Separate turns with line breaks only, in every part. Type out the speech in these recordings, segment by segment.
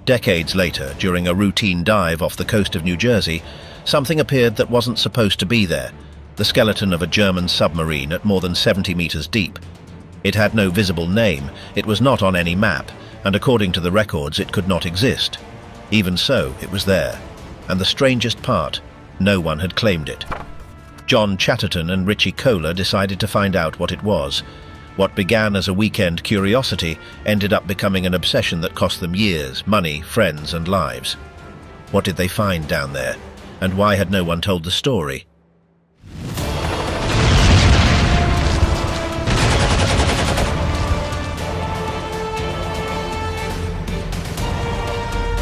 Decades later, during a routine dive off the coast of New Jersey, something appeared that wasn't supposed to be there: the skeleton of a German submarine at more than 70 meters deep. It had no visible name, it was not on any map, and according to the records it could not exist. Even so, it was there. And the strangest part, no one had claimed it. John Chatterton and Richie Kohler decided to find out what it was. What began as a weekend curiosity ended up becoming an obsession that cost them years, money, friends, and lives. What did they find down there? And why had no one told the story?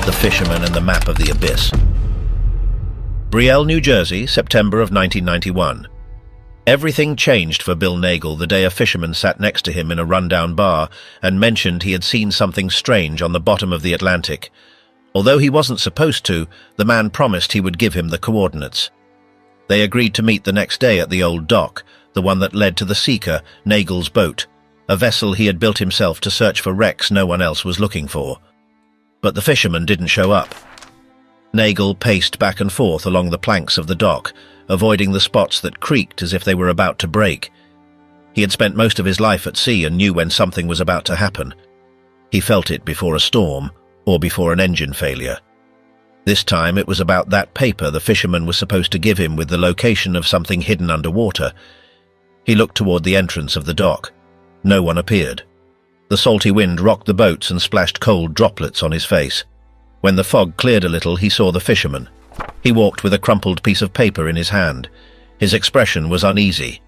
The Fisherman and the Map of the Abyss. Brielle, New Jersey, September of 1991. Everything changed for Bill Nagel the day a fisherman sat next to him in a rundown bar and mentioned he had seen something strange on the bottom of the Atlantic. Although he wasn't supposed to, the man promised he would give him the coordinates. They agreed to meet the next day at the old dock, the one that led to the Seeker, Nagel's boat, a vessel he had built himself to search for wrecks no one else was looking for. But the fisherman didn't show up. Nagel paced back and forth along the planks of the dock, avoiding the spots that creaked as if they were about to break. He had spent most of his life at sea and knew when something was about to happen. He felt it before a storm, or before an engine failure. This time it was about that paper the fisherman was supposed to give him with the location of something hidden underwater. He looked toward the entrance of the dock. No one appeared. The salty wind rocked the boats and splashed cold droplets on his face. When the fog cleared a little, he saw the fisherman. He walked with a crumpled piece of paper in his hand. His expression was uneasy.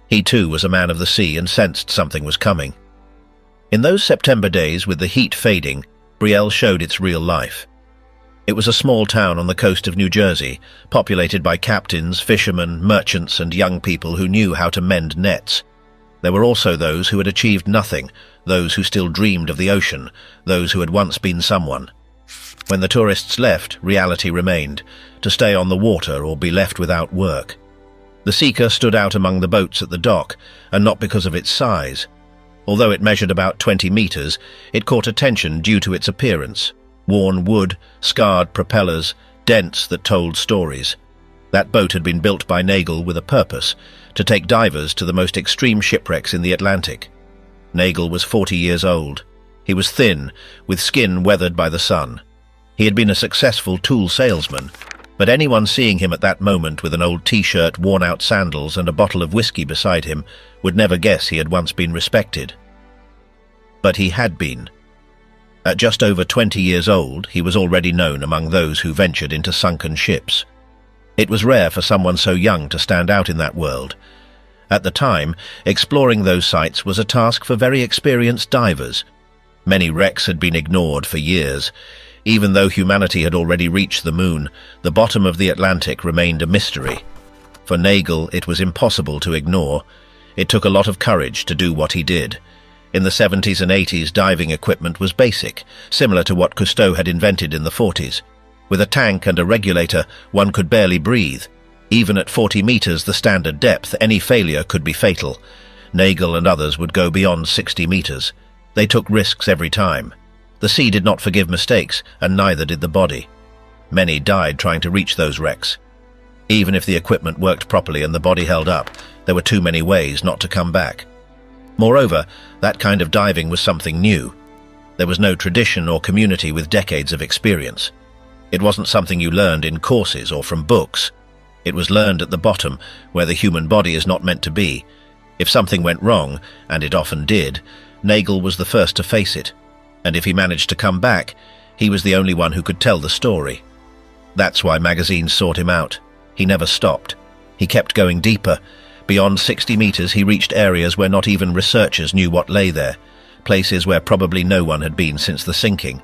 He too was a man of the sea and sensed something was coming. In those September days, with the heat fading, Brielle showed its real life. It was a small town on the coast of New Jersey, populated by captains, fishermen, merchants, and young people who knew how to mend nets. There were also those who had achieved nothing, those who still dreamed of the ocean, those who had once been someone. When the tourists left, reality remained, to stay on the water or be left without work. The Seeker stood out among the boats at the dock, and not because of its size. Although it measured about 20 meters, it caught attention due to its appearance. Worn wood, scarred propellers, dents that told stories. That boat had been built by Nagel with a purpose, to take divers to the most extreme shipwrecks in the Atlantic. Nagel was 40 years old. He was thin, with skin weathered by the sun. He had been a successful tool salesman, but anyone seeing him at that moment with an old t-shirt, worn-out sandals, and a bottle of whiskey beside him would never guess he had once been respected. But he had been. At just over 20 years old, he was already known among those who ventured into sunken ships. It was rare for someone so young to stand out in that world. At the time, exploring those sites was a task for very experienced divers. Many wrecks had been ignored for years. Even though humanity had already reached the moon, the bottom of the Atlantic remained a mystery. For Nagel, it was impossible to ignore. It took a lot of courage to do what he did. In the 70s and 80s, diving equipment was basic, similar to what Cousteau had invented in the 40s. With a tank and a regulator, one could barely breathe. Even at 40 meters, the standard depth, any failure could be fatal. Nagel and others would go beyond 60 meters. They took risks every time. The sea did not forgive mistakes, and neither did the body. Many died trying to reach those wrecks. Even if the equipment worked properly and the body held up, there were too many ways not to come back. Moreover, that kind of diving was something new. There was no tradition or community with decades of experience. It wasn't something you learned in courses or from books. It was learned at the bottom, where the human body is not meant to be. If something went wrong, and it often did, Nagel was the first to face it. And if he managed to come back, he was the only one who could tell the story. That's why magazines sought him out. He never stopped. He kept going deeper. Beyond 60 meters, he reached areas where not even researchers knew what lay there, places where probably no one had been since the sinking.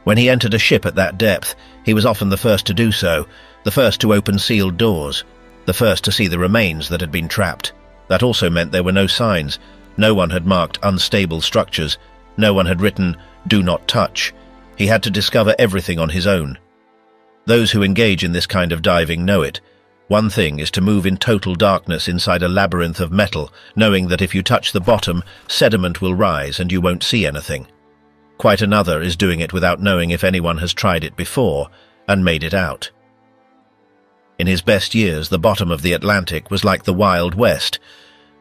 When he entered a ship at that depth, he was often the first to do so, the first to open sealed doors, the first to see the remains that had been trapped. That also meant there were no signs. No one had marked unstable structures. No one had written, "Do not touch." He had to discover everything on his own. Those who engage in this kind of diving know it. One thing is to move in total darkness inside a labyrinth of metal, knowing that if you touch the bottom, sediment will rise and you won't see anything. Quite another is doing it without knowing if anyone has tried it before and made it out. In his best years, the bottom of the Atlantic was like the Wild West.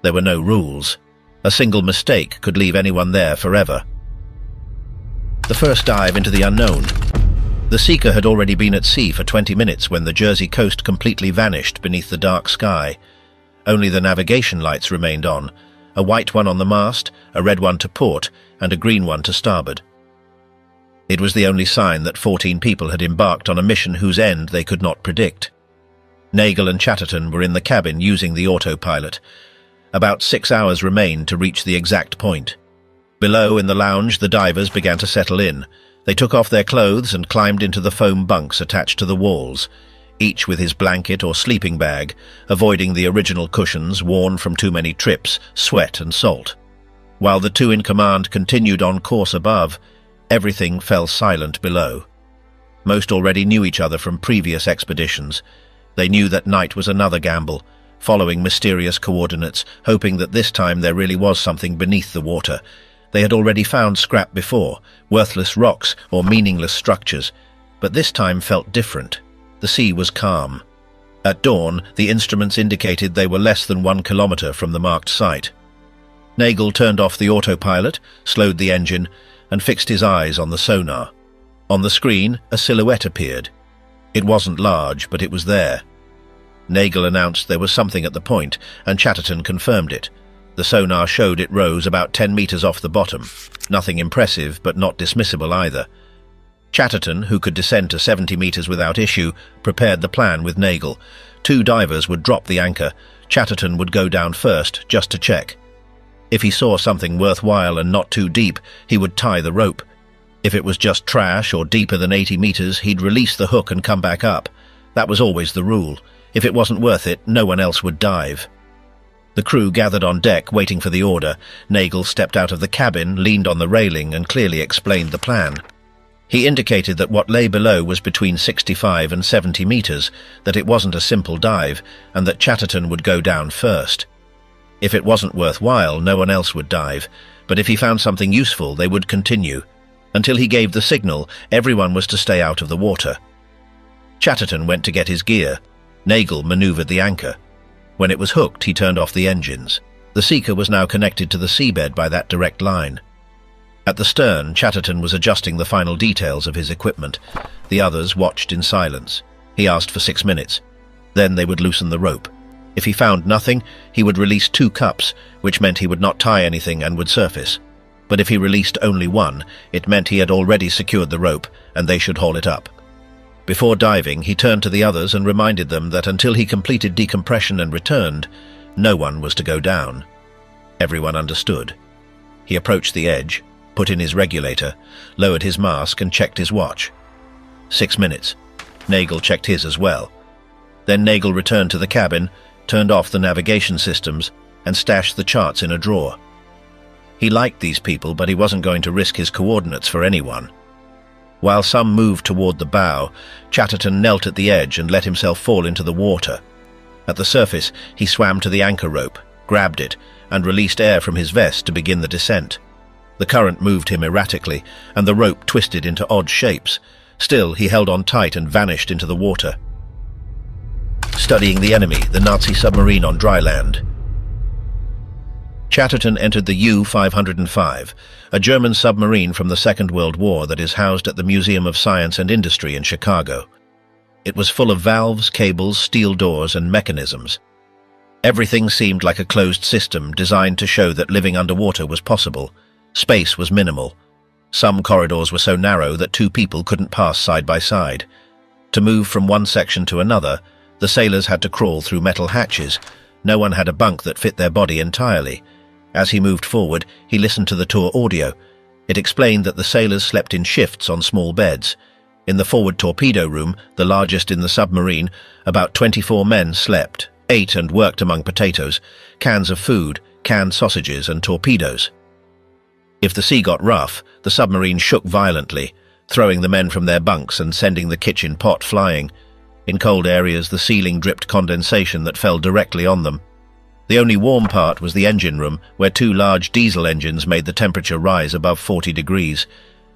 There were no rules. A single mistake could leave anyone there forever. The first dive into the unknown. The seeker had already been at sea for 20 minutes when the Jersey coast completely vanished beneath the dark sky. Only the navigation lights remained on, a white one on the mast, a red one to port, and a green one to starboard. It was the only sign that 14 people had embarked on a mission whose end they could not predict. Nagel and Chatterton were in the cabin using the autopilot. About 6 hours remained to reach the exact point. Below in the lounge, the divers began to settle in. They took off their clothes and climbed into the foam bunks attached to the walls, each with his blanket or sleeping bag, avoiding the original cushions worn from too many trips, sweat and salt. While the two in command continued on course above, everything fell silent below. Most already knew each other from previous expeditions. They knew that night was another gamble, following mysterious coordinates, hoping that this time there really was something beneath the water. They had already found scrap before, worthless rocks or meaningless structures, but this time felt different. The sea was calm. At dawn, the instruments indicated they were less than 1 kilometer from the marked site. Nagel turned off the autopilot, slowed the engine, and fixed his eyes on the sonar. On the screen, a silhouette appeared. It wasn't large, but it was there. Nagel announced there was something at the point, and Chatterton confirmed it. The sonar showed it rose about 10 meters off the bottom. Nothing impressive, but not dismissible either. Chatterton, who could descend to 70 meters without issue, prepared the plan with Nagel. 2 divers would drop the anchor. Chatterton would go down first, just to check. If he saw something worthwhile and not too deep, he would tie the rope. If it was just trash or deeper than 80 meters, he'd release the hook and come back up. That was always the rule. If it wasn't worth it, no one else would dive. The crew gathered on deck, waiting for the order. Nagel stepped out of the cabin, leaned on the railing, and clearly explained the plan. He indicated that what lay below was between 65 and 70 meters, that it wasn't a simple dive, and that Chatterton would go down first. If it wasn't worthwhile, no one else would dive, but if he found something useful, they would continue. Until he gave the signal, everyone was to stay out of the water. Chatterton went to get his gear. Nagel maneuvered the anchor. When it was hooked, he turned off the engines. The seeker was now connected to the seabed by that direct line. At the stern, Chatterton was adjusting the final details of his equipment. The others watched in silence. He asked for 6 minutes. Then they would loosen the rope. If he found nothing, he would release 2 cups, which meant he would not tie anything and would surface. But if he released only one, it meant he had already secured the rope, and they should haul it up. Before diving, he turned to the others and reminded them that until he completed decompression and returned, no one was to go down. Everyone understood. He approached the edge, put in his regulator, lowered his mask and checked his watch. 6 minutes. Nagel checked his as well. Then Nagel returned to the cabin, turned off the navigation systems, and stashed the charts in a drawer. He liked these people, but he wasn't going to risk his coordinates for anyone. While some moved toward the bow, Chatterton knelt at the edge and let himself fall into the water. At the surface, he swam to the anchor rope, grabbed it, and released air from his vest to begin the descent. The current moved him erratically, and the rope twisted into odd shapes. Still, he held on tight and vanished into the water. Studying the enemy, the Nazi submarine on dry land. Chatterton entered the U-505, a German submarine from the Second World War that is housed at the Museum of Science and Industry in Chicago. It was full of valves, cables, steel doors, and mechanisms. Everything seemed like a closed system designed to show that living underwater was possible. Space was minimal. Some corridors were so narrow that 2 people couldn't pass side by side. To move from one section to another, the sailors had to crawl through metal hatches. No one had a bunk that fit their body entirely. As he moved forward, he listened to the tour audio. It explained that the sailors slept in shifts on small beds. In the forward torpedo room, the largest in the submarine, about 24 men slept, ate and worked among potatoes, cans of food, canned sausages and torpedoes. If the sea got rough, the submarine shook violently, throwing the men from their bunks and sending the kitchen pot flying. In cold areas, the ceiling dripped condensation that fell directly on them. The only warm part was the engine room, where 2 large diesel engines made the temperature rise above 40 degrees.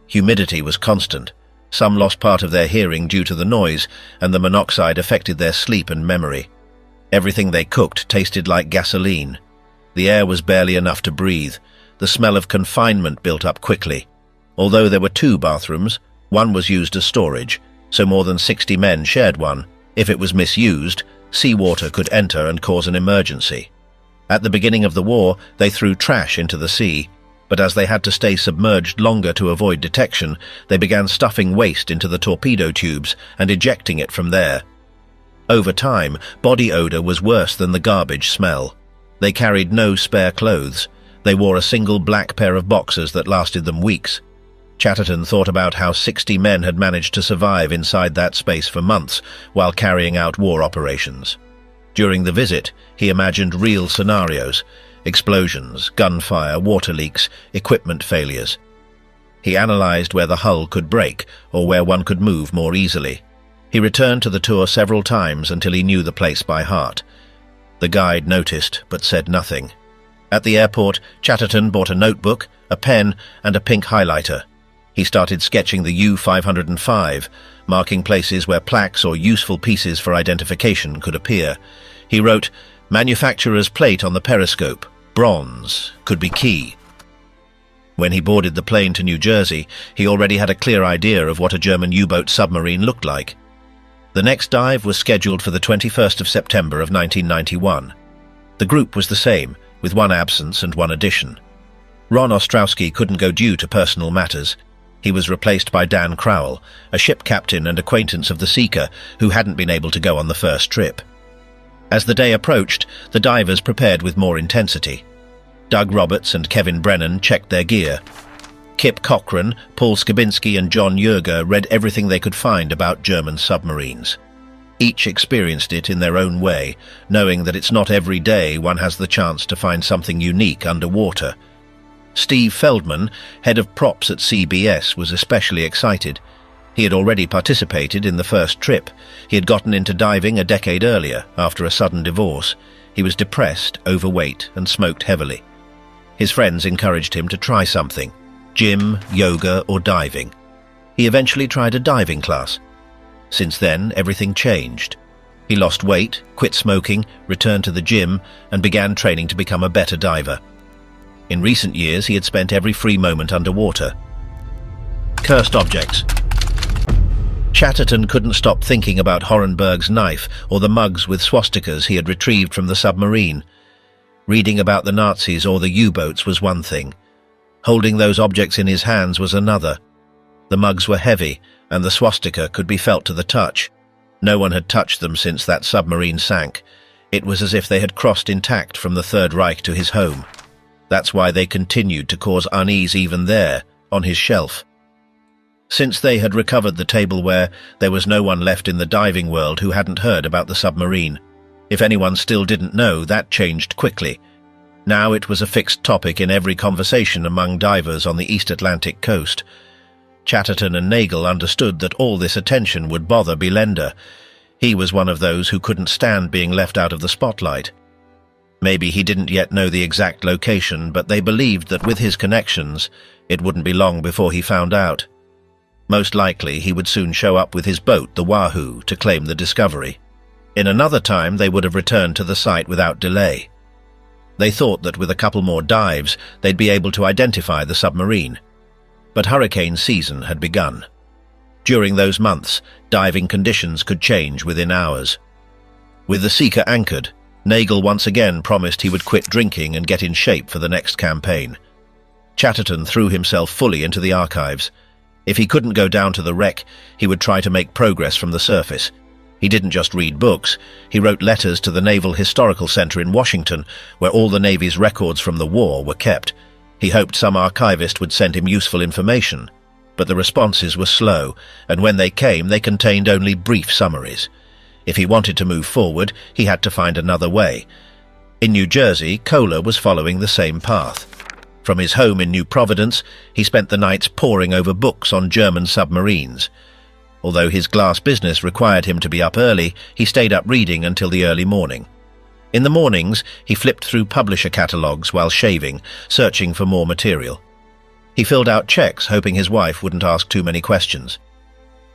Humidity was constant. Some lost part of their hearing due to the noise, and the monoxide affected their sleep and memory. Everything they cooked tasted like gasoline. The air was barely enough to breathe. The smell of confinement built up quickly. Although there were 2 bathrooms, one was used as storage, so more than 60 men shared one. If it was misused, seawater could enter and cause an emergency. At the beginning of the war, they threw trash into the sea, but as they had to stay submerged longer to avoid detection, they began stuffing waste into the torpedo tubes and ejecting it from there. Over time, body odor was worse than the garbage smell. They carried no spare clothes. They wore a single black pair of boxers that lasted them weeks. Chatterton thought about how 60 men had managed to survive inside that space for months while carrying out war operations. During the visit, he imagined real scenarios: explosions, gunfire, water leaks, equipment failures. He analyzed where the hull could break or where one could move more easily. He returned to the tour several times until he knew the place by heart. The guide noticed but said nothing. At the airport, Chatterton bought a notebook, a pen, and a pink highlighter. He started sketching the U-505, marking places where plaques or useful pieces for identification could appear. He wrote, "Manufacturer's plate on the periscope, bronze, could be key." When he boarded the plane to New Jersey, he already had a clear idea of what a German U-boat submarine looked like. The next dive was scheduled for the 21st of September of 1991. The group was the same, with one absence and one addition. Ron Ostrowski couldn't go due to personal matters. He was replaced by Dan Crowell, a ship captain and acquaintance of the Seeker who hadn't been able to go on the first trip. As the day approached, the divers prepared with more intensity. Doug Roberts and Kevin Brennan checked their gear. Kip Cochran, Paul Skabinski and John Yerger read everything they could find about German submarines. Each experienced it in their own way, knowing that it's not every day one has the chance to find something unique underwater. Steve Feldman, head of props at CBS, was especially excited. He had already participated in the first trip. He had gotten into diving a decade earlier, after a sudden divorce. He was depressed, overweight, and smoked heavily. His friends encouraged him to try something: gym, yoga, or diving. He eventually tried a diving class. Since then, everything changed. He lost weight, quit smoking, returned to the gym, and began training to become a better diver. In recent years, he had spent every free moment underwater. Cursed objects. Chatterton couldn't stop thinking about Horenberg's knife or the mugs with swastikas he had retrieved from the submarine. Reading about the Nazis or the U-boats was one thing. Holding those objects in his hands was another. The mugs were heavy, and the swastika could be felt to the touch. No one had touched them since that submarine sank. It was as if they had crossed intact from the Third Reich to his home. That's why they continued to cause unease even there, on his shelf. Since they had recovered the tableware, there was no one left in the diving world who hadn't heard about the submarine. If anyone still didn't know, that changed quickly. Now it was a fixed topic in every conversation among divers on the East Atlantic coast. Chatterton and Nagel understood that all this attention would bother Belender. He was one of those who couldn't stand being left out of the spotlight. Maybe he didn't yet know the exact location, but they believed that with his connections, it wouldn't be long before he found out. Most likely, he would soon show up with his boat, the Wahoo, to claim the discovery. In another time, they would have returned to the site without delay. They thought that with a couple more dives, they'd be able to identify the submarine. But hurricane season had begun. During those months, diving conditions could change within hours. With the Seeker anchored, Nagel once again promised he would quit drinking and get in shape for the next campaign. Chatterton threw himself fully into the archives. If he couldn't go down to the wreck, he would try to make progress from the surface. He didn't just read books, he wrote letters to the Naval Historical Center in Washington, where all the Navy's records from the war were kept. He hoped some archivist would send him useful information, but the responses were slow, and when they came, they contained only brief summaries. If he wanted to move forward, he had to find another way. In New Jersey, Kohler was following the same path. From his home in New Providence, he spent the nights poring over books on German submarines. Although his glass business required him to be up early, he stayed up reading until the early morning. In the mornings, he flipped through publisher catalogues while shaving, searching for more material. He filled out checks, hoping his wife wouldn't ask too many questions.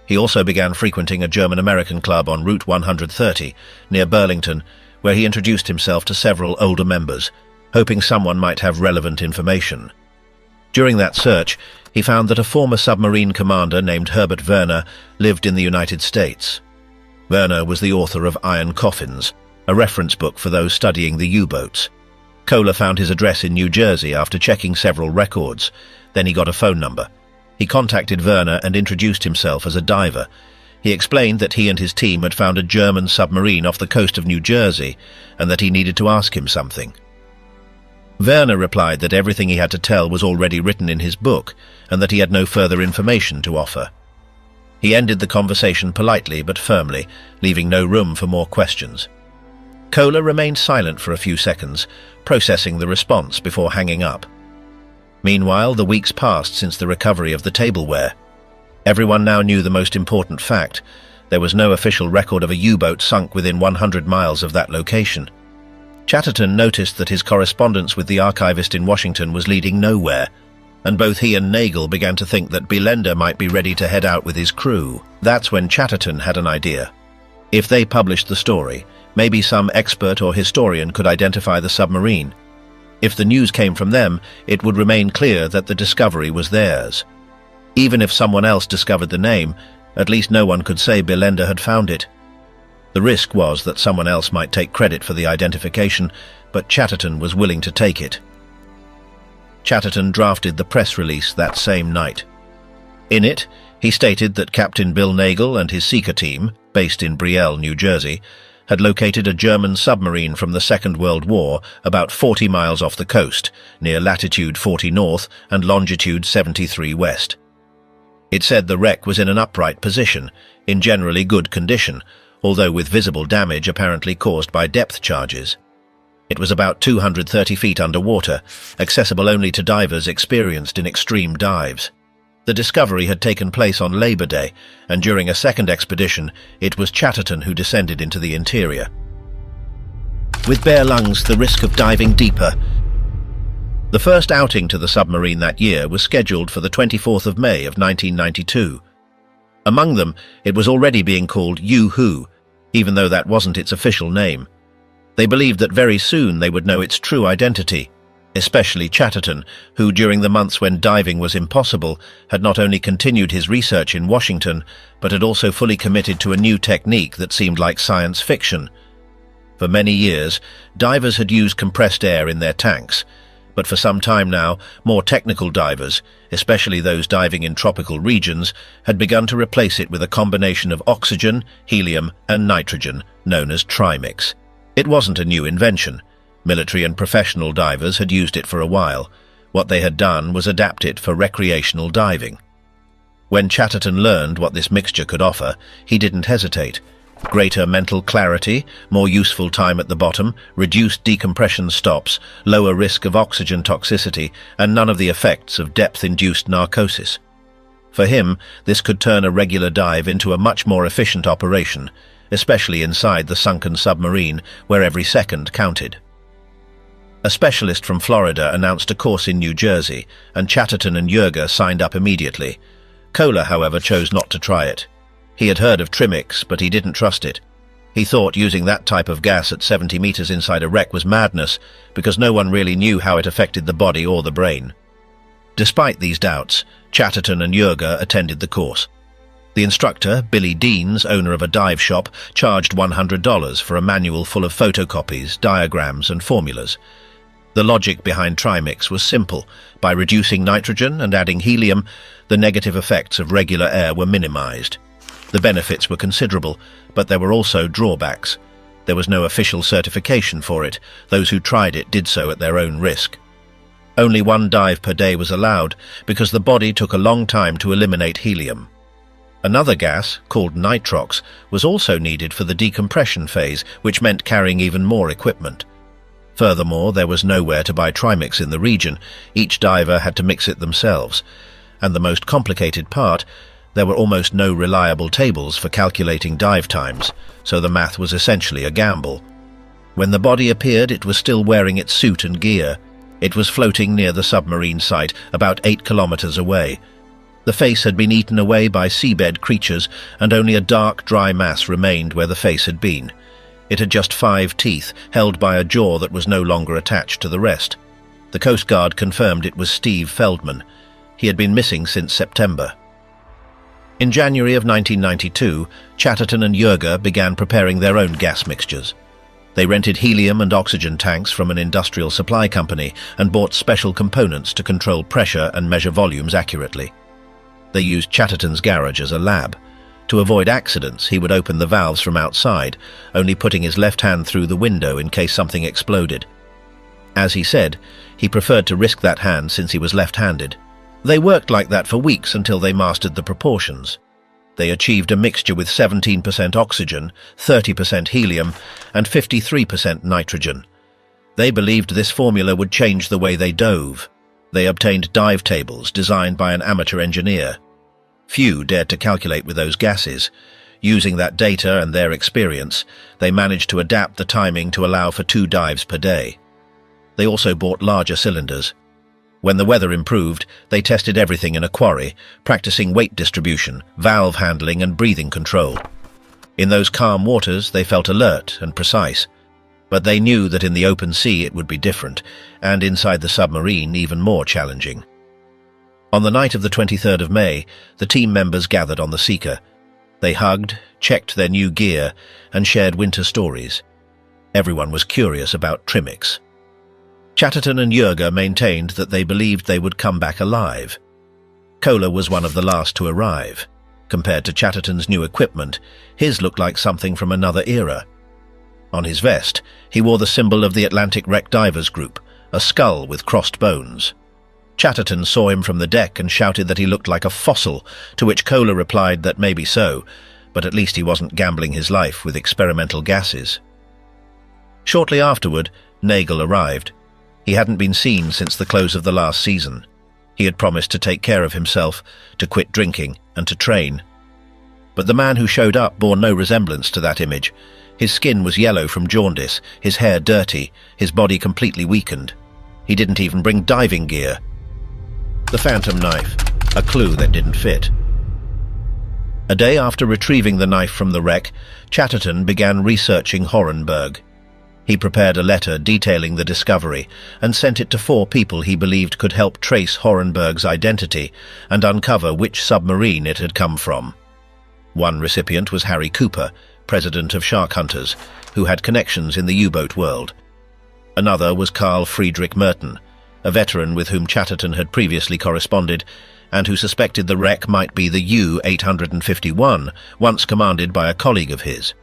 He also began frequenting a German-American club on Route 130, near Burlington, where he introduced himself to several older members, hoping someone might have relevant information. During that search, he found that a former submarine commander named Herbert Werner lived in the United States. Werner was the author of Iron Coffins, a reference book for those studying the U-boats. Kohler found his address in New Jersey after checking several records. Then he got a phone number. He contacted Werner and introduced himself as a diver. He explained that he and his team had found a German submarine off the coast of New Jersey and that he needed to ask him something. Werner replied that everything he had to tell was already written in his book and that he had no further information to offer. He ended the conversation politely but firmly, leaving no room for more questions. Kohler remained silent for a few seconds, processing the response before hanging up. Meanwhile, the weeks passed since the recovery of the tableware. Everyone now knew the most important fact. There was no official record of a U-boat sunk within 100 miles of that location. Chatterton noticed that his correspondence with the archivist in Washington was leading nowhere, and both he and Nagel began to think that Belender might be ready to head out with his crew. That's when Chatterton had an idea. If they published the story, maybe some expert or historian could identify the submarine. If the news came from them, it would remain clear that the discovery was theirs. Even if someone else discovered the name, at least no one could say Belender had found it. The risk was that someone else might take credit for the identification, but Chatterton was willing to take it. Chatterton drafted the press release that same night. In it, he stated that Captain Bill Nagel and his seeker team, based in Brielle, New Jersey, had located a German submarine from the Second World War about 40 miles off the coast, near latitude 40 north and longitude 73 west. It said the wreck was in an upright position, in generally good condition, although with visible damage apparently caused by depth charges. It was about 230 feet underwater, accessible only to divers experienced in extreme dives. The discovery had taken place on Labor Day, and during a second expedition, it was Chatterton who descended into the interior. With bare lungs, the risk of diving deeper. The first outing to the submarine that year was scheduled for the 24th of May of 1992. Among them, it was already being called Yoo-Hoo, even though that wasn't its official name. They believed that very soon they would know its true identity, especially Chatterton, who during the months when diving was impossible had not only continued his research in Washington, but had also fully committed to a new technique that seemed like science fiction. For many years, divers had used compressed air in their tanks, but for some time now, more technical divers, especially those diving in tropical regions, had begun to replace it with a combination of oxygen, helium, and nitrogen, known as trimix. It wasn't a new invention. Military and professional divers had used it for a while. What they had done was adapt it for recreational diving. When Chatterton learned what this mixture could offer, he didn't hesitate. Greater mental clarity, more useful time at the bottom, reduced decompression stops, lower risk of oxygen toxicity, and none of the effects of depth-induced narcosis. For him, this could turn a regular dive into a much more efficient operation, especially inside the sunken submarine, where every second counted. A specialist from Florida announced a course in New Jersey, and Chatterton and Yerger signed up immediately. Kohler, however, chose not to try it. He had heard of trimix, but he didn't trust it. He thought using that type of gas at 70 meters inside a wreck was madness, because no one really knew how it affected the body or the brain. Despite these doubts, Chatterton and Yerger attended the course. The instructor, Billy Deans, owner of a dive shop, charged $100 for a manual full of photocopies, diagrams, and formulas. The logic behind trimix was simple. By reducing nitrogen and adding helium, the negative effects of regular air were minimized. The benefits were considerable, but there were also drawbacks. There was no official certification for it. Those who tried it did so at their own risk. Only one dive per day was allowed, because the body took a long time to eliminate helium. Another gas, called nitrox, was also needed for the decompression phase, which meant carrying even more equipment. Furthermore, there was nowhere to buy trimix in the region. Each diver had to mix it themselves. And the most complicated part, there were almost no reliable tables for calculating dive times, so the math was essentially a gamble. When the body appeared, it was still wearing its suit and gear. It was floating near the submarine site, about 8 kilometers away. The face had been eaten away by seabed creatures, and only a dark, dry mass remained where the face had been. It had just 5 teeth, held by a jaw that was no longer attached to the rest. The Coast Guard confirmed it was Steve Feldman. He had been missing since September. In January of 1992, Chatterton and Richie began preparing their own gas mixtures. They rented helium and oxygen tanks from an industrial supply company and bought special components to control pressure and measure volumes accurately. They used Chatterton's garage as a lab. To avoid accidents, he would open the valves from outside, only putting his left hand through the window in case something exploded. As he said, he preferred to risk that hand since he was left-handed. They worked like that for weeks until they mastered the proportions. They achieved a mixture with 17% oxygen, 30% helium, and 53% nitrogen. They believed this formula would change the way they dove. They obtained dive tables designed by an amateur engineer. Few dared to calculate with those gases. Using that data and their experience, they managed to adapt the timing to allow for 2 dives per day. They also bought larger cylinders. When the weather improved, they tested everything in a quarry, practicing weight distribution, valve handling, and breathing control. In those calm waters, they felt alert and precise. But they knew that in the open sea it would be different, and inside the submarine even more challenging. On the night of the 23rd of May, the team members gathered on the Seeker. They hugged, checked their new gear, and shared winter stories. Everyone was curious about Trimix. Chatterton and Richie maintained that they believed they would come back alive. Kohler was one of the last to arrive. Compared to Chatterton's new equipment, his looked like something from another era. On his vest, he wore the symbol of the Atlantic Wreck Divers Group, a skull with crossed bones. Chatterton saw him from the deck and shouted that he looked like a fossil, to which Kohler replied that maybe so, but at least he wasn't gambling his life with experimental gases. Shortly afterward, Nagel arrived. He hadn't been seen since the close of the last season. He had promised to take care of himself, to quit drinking, and to train. But the man who showed up bore no resemblance to that image. His skin was yellow from jaundice, his hair dirty, his body completely weakened. He didn't even bring diving gear. The phantom knife, a clue that didn't fit. A day after retrieving the knife from the wreck, Chatterton began researching Horenburg. He prepared a letter detailing the discovery and sent it to 4 people he believed could help trace Horenburg's identity and uncover which submarine it had come from. One recipient was Harry Cooper, president of Shark Hunters, who had connections in the U-boat world. Another was Carl Friedrich Merton, a veteran with whom Chatterton had previously corresponded and who suspected the wreck might be the U-851, once commanded by a colleague of his.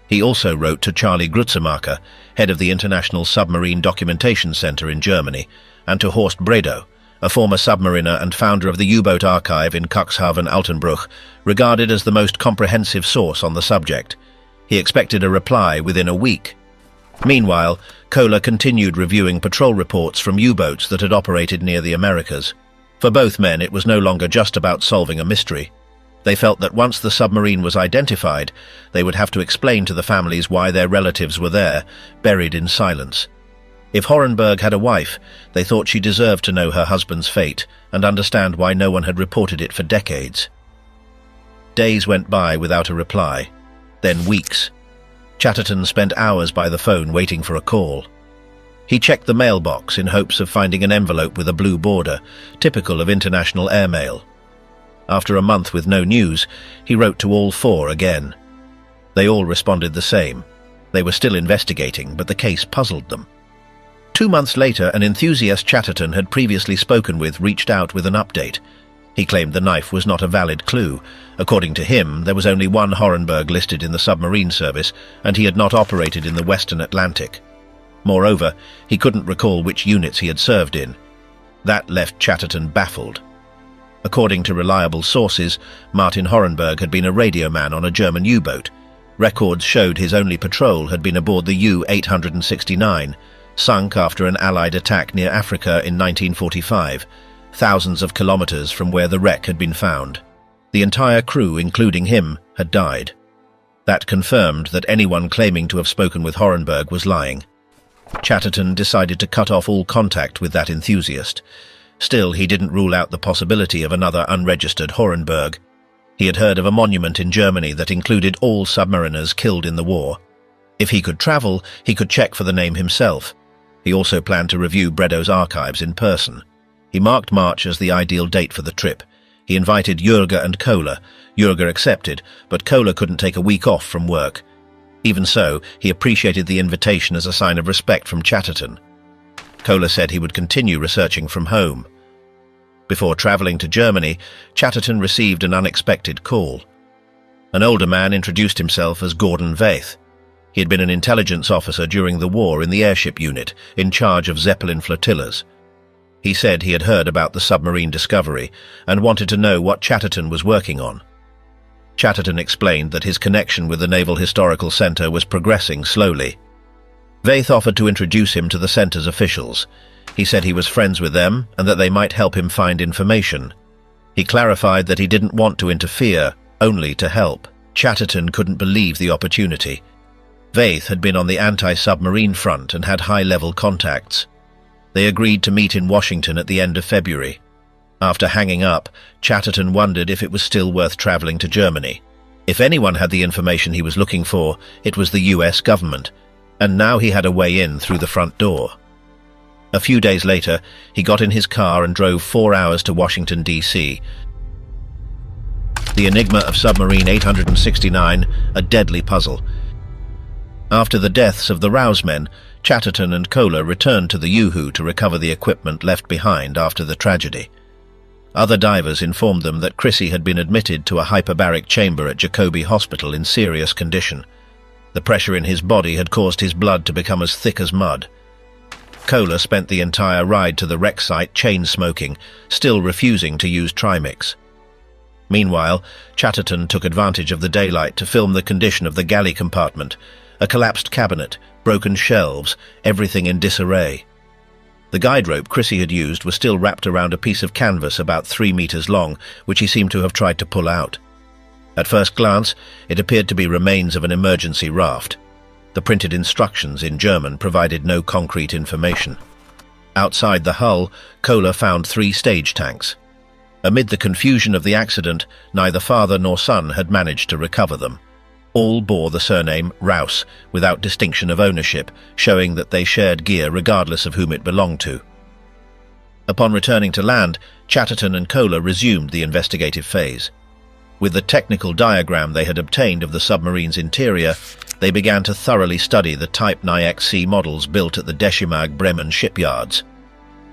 He also wrote to Charlie Grutzemacher, head of the International Submarine Documentation Center in Germany, and to Horst Bredow, a former submariner and founder of the U-boat archive in Cuxhaven-Altenbruch, regarded as the most comprehensive source on the subject. He expected a reply within a week. Meanwhile, Kohler continued reviewing patrol reports from U-boats that had operated near the Americas. For both men, it was no longer just about solving a mystery. They felt that once the submarine was identified, they would have to explain to the families why their relatives were there, buried in silence. If Horenburg had a wife, they thought she deserved to know her husband's fate and understand why no one had reported it for decades. Days went by without a reply, then weeks. Chatterton spent hours by the phone waiting for a call. He checked the mailbox in hopes of finding an envelope with a blue border, typical of international airmail. After a month with no news, he wrote to all 4 again. They all responded the same. They were still investigating, but the case puzzled them. 2 months later, an enthusiast Chatterton had previously spoken with reached out with an update. He claimed the knife was not a valid clue. According to him, there was only one Horenburg listed in the submarine service, and he had not operated in the Western Atlantic. Moreover, he couldn't recall which units he had served in. That left Chatterton baffled. According to reliable sources, Martin Horenburg had been a radio man on a German U-boat. Records showed his only patrol had been aboard the U-869, sunk after an Allied attack near Africa in 1945, thousands of kilometers from where the wreck had been found. The entire crew, including him, had died. That confirmed that anyone claiming to have spoken with Horenburg was lying. Chatterton decided to cut off all contact with that enthusiast. Still, he didn't rule out the possibility of another unregistered Horenberg. He had heard of a monument in Germany that included all submariners killed in the war. If he could travel, he could check for the name himself. He also planned to review Bredow's archives in person. He marked March as the ideal date for the trip. He invited Jürger and Kohler. Jürger accepted, but Kohler couldn't take a week off from work. Even so, he appreciated the invitation as a sign of respect from Chatterton. Kohler said he would continue researching from home. Before traveling to Germany, Chatterton received an unexpected call. An older man introduced himself as Gordon Veith. He had been an intelligence officer during the war in the airship unit, in charge of Zeppelin flotillas. He said he had heard about the submarine discovery and wanted to know what Chatterton was working on. Chatterton explained that his connection with the Naval Historical Center was progressing slowly. Veith offered to introduce him to the center's officials. He said he was friends with them and that they might help him find information. He clarified that he didn't want to interfere, only to help. Chatterton couldn't believe the opportunity. Veith had been on the anti-submarine front and had high-level contacts. They agreed to meet in Washington at the end of February. After hanging up, Chatterton wondered if it was still worth traveling to Germany. If anyone had the information he was looking for, it was the US government, and now he had a way in through the front door. A few days later, he got in his car and drove 4 hours to Washington, D.C. The enigma of Submarine 869, a deadly puzzle. After the deaths of the Rouse men, Chatterton and Kohler returned to the U-Hoo to recover the equipment left behind after the tragedy. Other divers informed them that Chrissy had been admitted to a hyperbaric chamber at Jacobi Hospital in serious condition. The pressure in his body had caused his blood to become as thick as mud. Kohler spent the entire ride to the wreck site chain-smoking, still refusing to use Trimix. Meanwhile, Chatterton took advantage of the daylight to film the condition of the galley compartment, a collapsed cabinet, broken shelves, everything in disarray. The guide rope Chrissy had used was still wrapped around a piece of canvas about 3 meters long, which he seemed to have tried to pull out. At first glance, it appeared to be remains of an emergency raft. The printed instructions in German provided no concrete information. Outside the hull, Kohler found 3 stage tanks. Amid the confusion of the accident, neither father nor son had managed to recover them. All bore the surname Rouse, without distinction of ownership, showing that they shared gear regardless of whom it belonged to. Upon returning to land, Chatterton and Kohler resumed the investigative phase. With the technical diagram they had obtained of the submarine's interior, they began to thoroughly study the Type NIXC models built at the Deschimag Bremen shipyards.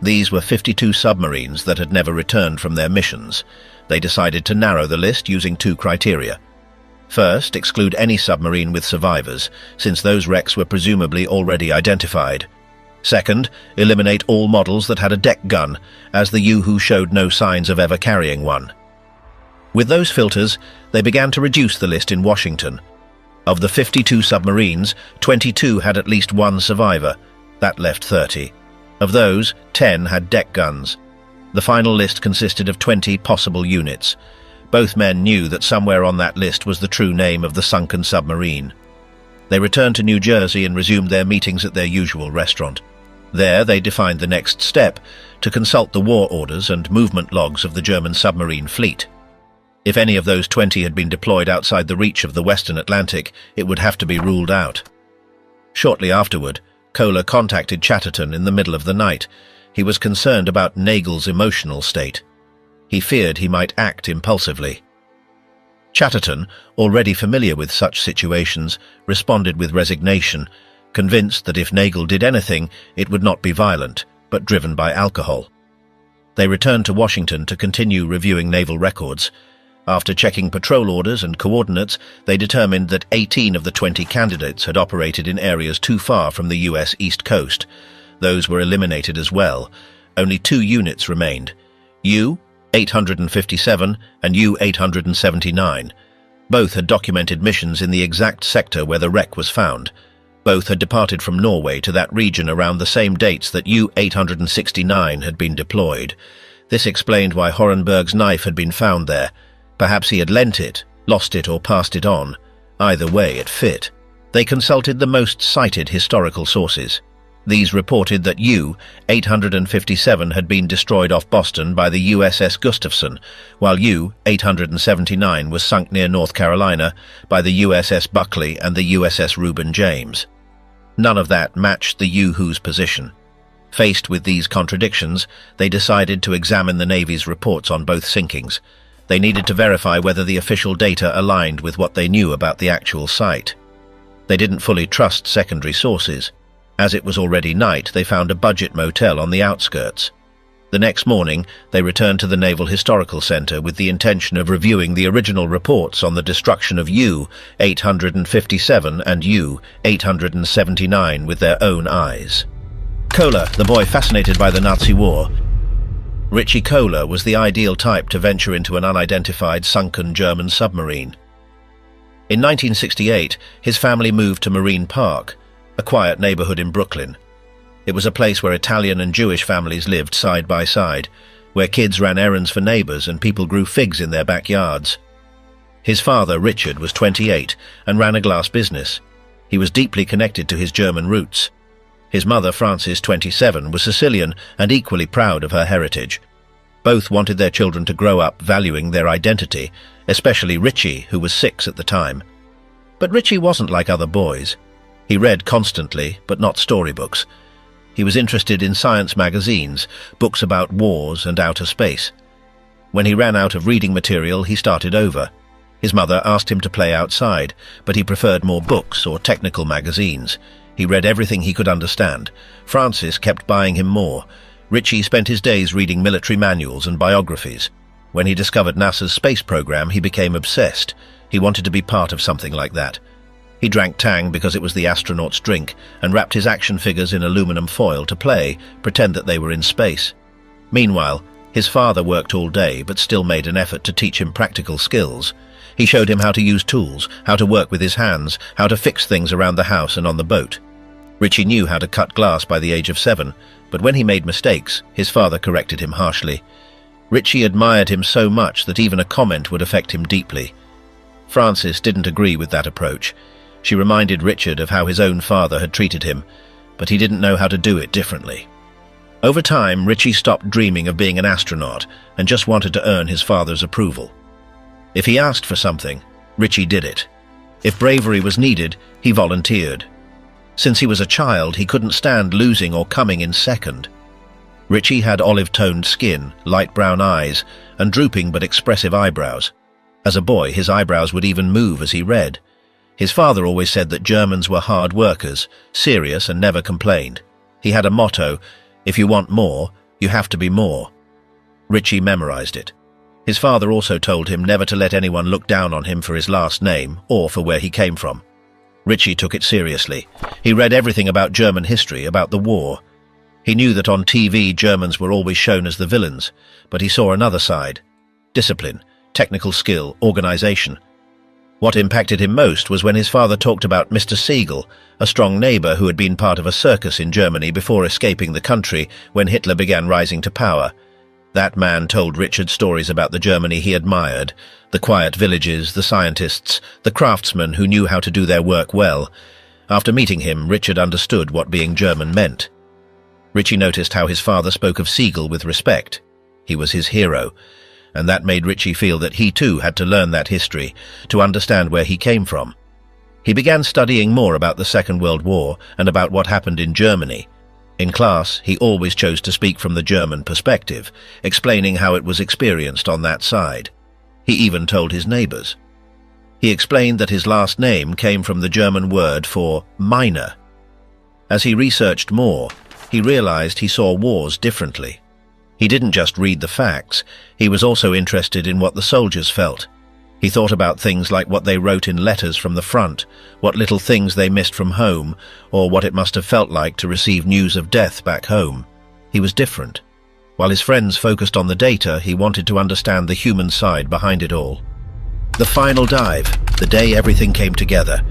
These were 52 submarines that had never returned from their missions. They decided to narrow the list using 2 criteria. First, exclude any submarine with survivors, since those wrecks were presumably already identified. Second, eliminate all models that had a deck gun, as the U-Hoo showed no signs of ever carrying one. With those filters, they began to reduce the list in Washington. Of the 52 submarines, 22 had at least 1 survivor. That left 30. Of those, 10 had deck guns. The final list consisted of 20 possible units. Both men knew that somewhere on that list was the true name of the sunken submarine. They returned to New Jersey and resumed their meetings at their usual restaurant. There they defined the next step, to consult the war orders and movement logs of the German submarine fleet. If any of those 20 had been deployed outside the reach of the Western Atlantic, it would have to be ruled out. Shortly afterward, Kohler contacted Chatterton in the middle of the night. He was concerned about Nagel's emotional state. He feared he might act impulsively. Chatterton, already familiar with such situations, responded with resignation, convinced that if Nagel did anything, it would not be violent, but driven by alcohol. They returned to Washington to continue reviewing naval records. After checking patrol orders and coordinates, they determined that 18 of the 20 candidates had operated in areas too far from the U.S. East Coast. Those were eliminated as well. Only 2 units remained, U-857 and U-879. Both had documented missions in the exact sector where the wreck was found. Both had departed from Norway to that region around the same dates that U-869 had been deployed. This explained why Horenberg's knife had been found there. Perhaps he had lent it, lost it, or passed it on. Either way, it fit. They consulted the most cited historical sources. These reported that U-857 had been destroyed off Boston by the USS Gustafson, while U-879 was sunk near North Carolina by the USS Buckley and the USS Reuben James. None of that matched the U-Who's position. Faced with these contradictions, they decided to examine the Navy's reports on both sinkings. They needed to verify whether the official data aligned with what they knew about the actual site. They didn't fully trust secondary sources. As it was already night, they found a budget motel on the outskirts. The next morning, they returned to the Naval Historical Center with the intention of reviewing the original reports on the destruction of U-857 and U-879 with their own eyes. Kohler, the boy fascinated by the Nazi war. Richie Kohler was the ideal type to venture into an unidentified sunken German submarine. In 1968, his family moved to Marine Park, a quiet neighborhood in Brooklyn. It was a place where Italian and Jewish families lived side by side, where kids ran errands for neighbors and people grew figs in their backyards. His father, Richard, was 28 and ran a glass business. He was deeply connected to his German roots. His mother, Frances, 27, was Sicilian and equally proud of her heritage. Both wanted their children to grow up valuing their identity, especially Richie, who was 6 at the time. But Richie wasn't like other boys. He read constantly, but not storybooks. He was interested in science magazines, books about wars and outer space. When he ran out of reading material, he started over. His mother asked him to play outside, but he preferred more books or technical magazines. He read everything he could understand. Francis kept buying him more. Richie spent his days reading military manuals and biographies. When he discovered NASA's space program, he became obsessed. He wanted to be part of something like that. He drank Tang because it was the astronaut's drink, and wrapped his action figures in aluminum foil to play, pretend that they were in space. Meanwhile, his father worked all day but still made an effort to teach him practical skills. He showed him how to use tools, how to work with his hands, how to fix things around the house and on the boat. Richie knew how to cut glass by the age of 7, but when he made mistakes, his father corrected him harshly. Richie admired him so much that even a comment would affect him deeply. Frances didn't agree with that approach. She reminded Richard of how his own father had treated him, but he didn't know how to do it differently. Over time, Richie stopped dreaming of being an astronaut and just wanted to earn his father's approval. If he asked for something, Richie did it. If bravery was needed, he volunteered. Since he was a child, he couldn't stand losing or coming in second. Richie had olive-toned skin, light brown eyes, and drooping but expressive eyebrows. As a boy, his eyebrows would even move as he read. His father always said that Germans were hard workers, serious and never complained. He had a motto, "If you want more, you have to be more." Richie memorized it. His father also told him never to let anyone look down on him for his last name or for where he came from. Richie took it seriously. He read everything about German history, about the war. He knew that on TV Germans were always shown as the villains, but he saw another side: discipline, technical skill, organization. What impacted him most was when his father talked about Mr. Siegel, a strong neighbor who had been part of a circus in Germany before escaping the country when Hitler began rising to power. That man told Richard stories about the Germany he admired, the quiet villages, the scientists, the craftsmen who knew how to do their work well. After meeting him, Richard understood what being German meant. Richie noticed how his father spoke of Siegel with respect. He was his hero, and that made Richie feel that he too had to learn that history, to understand where he came from. He began studying more about the Second World War and about what happened in Germany. In class, he always chose to speak from the German perspective, explaining how it was experienced on that side. He even told his neighbors. He explained that his last name came from the German word for miner. As he researched more, he realized he saw wars differently. He didn't just read the facts, he was also interested in what the soldiers felt. He thought about things like what they wrote in letters from the front, what little things they missed from home, or what it must have felt like to receive news of death back home. He was different. While his friends focused on the data, he wanted to understand the human side behind it all. The final dive, the day everything came together.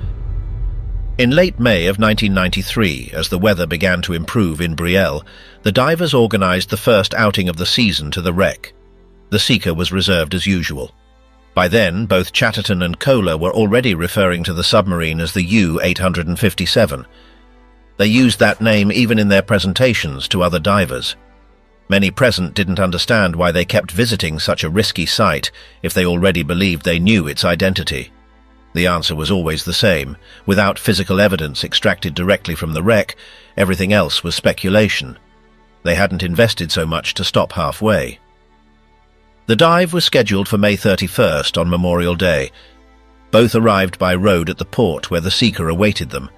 In late May of 1993, as the weather began to improve in Brielle, the divers organized the first outing of the season to the wreck. The seeker was reserved as usual. By then, both Chatterton and Kohler were already referring to the submarine as the U-857. They used that name even in their presentations to other divers. Many present didn't understand why they kept visiting such a risky site if they already believed they knew its identity. The answer was always the same. Without physical evidence extracted directly from the wreck, everything else was speculation. They hadn't invested so much to stop halfway. The dive was scheduled for May 31st on Memorial Day. Both arrived by road at the port where the seeker awaited them.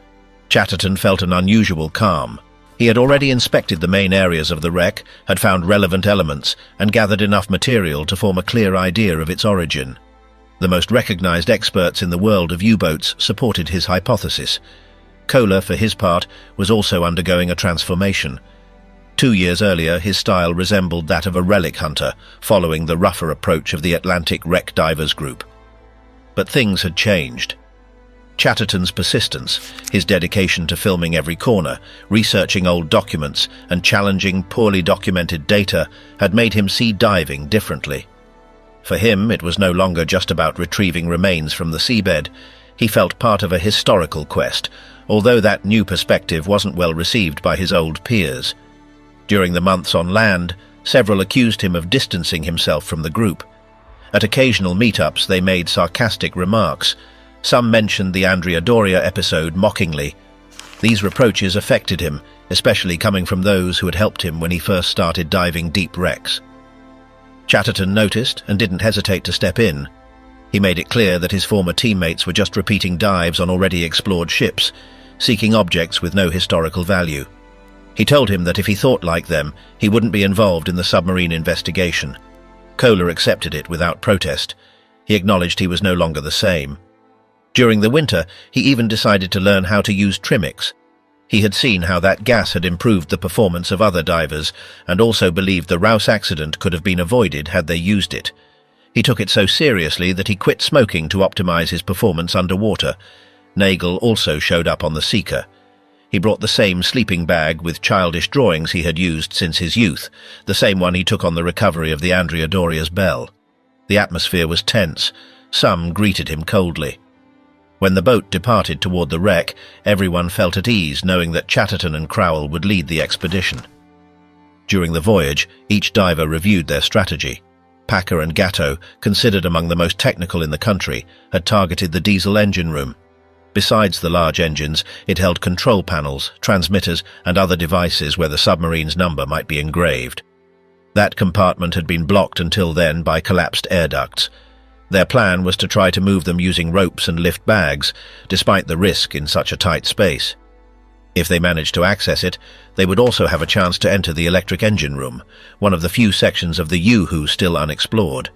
Chatterton felt an unusual calm. He had already inspected the main areas of the wreck, had found relevant elements, and gathered enough material to form a clear idea of its origin. The most recognized experts in the world of U-boats supported his hypothesis. Kohler, for his part, was also undergoing a transformation. 2 years earlier, his style resembled that of a relic hunter, following the rougher approach of the Atlantic Wreck Divers Group. But things had changed. Chatterton's persistence, his dedication to filming every corner, researching old documents, and challenging poorly documented data had made him see diving differently. For him, it was no longer just about retrieving remains from the seabed. He felt part of a historical quest, although that new perspective wasn't well received by his old peers. During the months on land, several accused him of distancing himself from the group. At occasional meetups, they made sarcastic remarks. Some mentioned the Andrea Doria episode mockingly. These reproaches affected him, especially coming from those who had helped him when he first started diving deep wrecks. Chatterton noticed and didn't hesitate to step in. He made it clear that his former teammates were just repeating dives on already explored ships, seeking objects with no historical value. He told him that if he thought like them, he wouldn't be involved in the submarine investigation. Kohler accepted it without protest. He acknowledged he was no longer the same. During the winter, he even decided to learn how to use trimix. He had seen how that gas had improved the performance of other divers, and also believed the Rouse accident could have been avoided had they used it. He took it so seriously that he quit smoking to optimize his performance underwater. Nagel also showed up on the Seeker. He brought the same sleeping bag with childish drawings he had used since his youth, the same one he took on the recovery of the Andrea Doria's bell. The atmosphere was tense. Some greeted him coldly. When the boat departed toward the wreck, everyone felt at ease knowing that Chatterton and Crowell would lead the expedition. During the voyage, each diver reviewed their strategy. Packer and Gatto, considered among the most technical in the country, had targeted the diesel engine room. Besides the large engines, it held control panels, transmitters, and other devices where the submarine's number might be engraved. That compartment had been blocked until then by collapsed air ducts. Their plan was to try to move them using ropes and lift bags, despite the risk in such a tight space. If they managed to access it, they would also have a chance to enter the electric engine room, one of the few sections of the U-Hoo still unexplored.